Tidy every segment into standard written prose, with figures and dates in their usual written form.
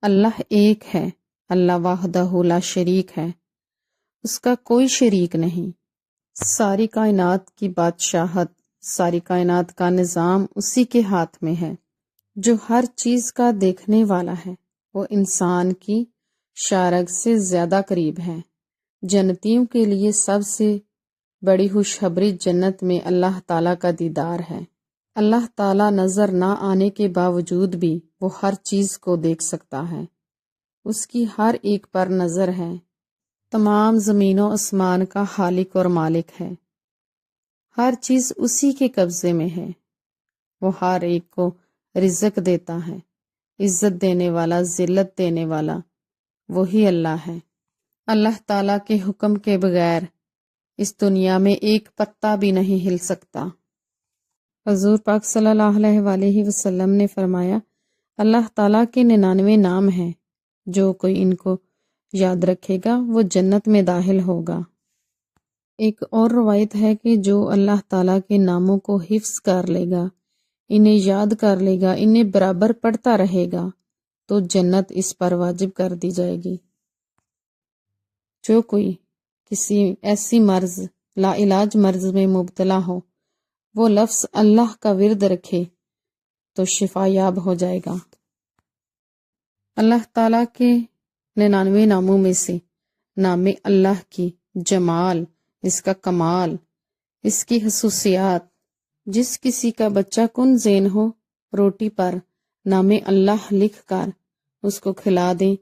اللہ ایک ہے، اللہ وحدہ لا شریک ہے، اس کا کوئی شریک نہیں۔ ساری کائنات کی بادشاہت، ساری کائنات کا نظام اسی کے ہاتھ میں ہے، جو ہر چیز کا دیکھنے والا ہے۔ وہ انسان کی شارگ سے زیادہ قریب ہے۔ جنتیوں کے لیے سب سے بڑی خوشخبری جنت میں اللہ تعالیٰ کا دیدار ہے۔ اللہ تعالیٰ نظر نہ آنے کے باوجود بھی وہ ہر چیز کو دیکھ سکتا ہے، اس کی ہر ایک پر نظر ہے۔ تمام زمین و آسمان کا خالق اور مالک ہے، ہر چیز اسی کے قبضے میں ہے۔ وہ ہر ایک کو رزق دیتا ہے، عزت دینے والا، ذلت دینے والا وہی اللہ ہے۔ اللہ تعالیٰ کے حکم کے بغیر اس دنیا میں ایک پتا بھی نہیں ہل سکتا۔ حضور پاک صلی اللہ علیہ وآلہ وسلم نے فرمایا، اللہ تعالیٰ کے 99 نام ہیں، جو کوئی ان کو یاد رکھے گا وہ جنت میں داخل ہوگا۔ ایک اور روایت ہے کہ جو اللہ تعالیٰ کے ناموں کو حفظ کر لے گا، انہیں یاد کر لے گا، انہیں برابر پڑھتا رہے گا تو جنت اس پر واجب کر دی جائے گی۔ جو کوئی کسی ایسی مرض، لا علاج مرض میں مبتلا ہو، وہ لفظ اللہ کا ورد رکھے تو شفا یاب ہو جائے گا۔ اللہ تعالیٰ کے 99 ناموں میں سے نام اللہ کی جمال، اس کا کمال، اس کی خصوصیات، جس کسی کا بچہ کن ذہن ہو، روٹی پر نام اللہ لکھ کر اس کو کھلا دیں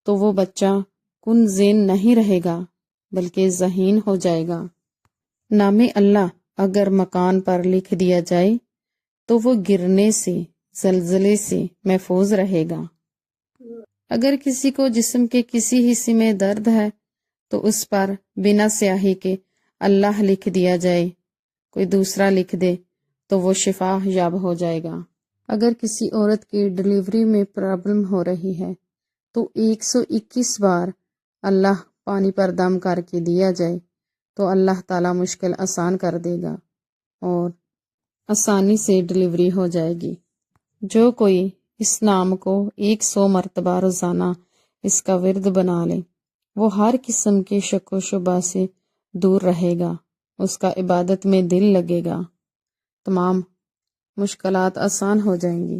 تو وہ بچہ کن ذہن نہیں رہے گا بلکہ ذہین ہو جائے گا۔ نام اللہ اگر مکان پر لکھ دیا جائے تو وہ گرنے سے، زلزلے سے محفوظ رہے گا۔ اگر کسی کو جسم کے کسی حصے میں درد ہے تو اس پر بنا سیاہی کے اللہ لکھ دیا جائے، کوئی دوسرا لکھ دے تو وہ شفا یاب ہو جائے گا۔ اگر کسی عورت کی ڈلیوری میں پرابلم ہو رہی ہے تو 121 بار اللہ پانی پر دم کر کے دیا جائے تو اللہ تعالیٰ مشکل آسان کر دے گا اور آسانی سے ڈلیوری ہو جائے گی۔ جو کوئی اس نام کو 100 مرتبہ روزانہ اس کا ورد بنا لے، وہ ہر قسم کے شک و شبہ سے دور رہے گا، اس کا عبادت میں دل لگے گا، تمام مشکلات آسان ہو جائیں گی۔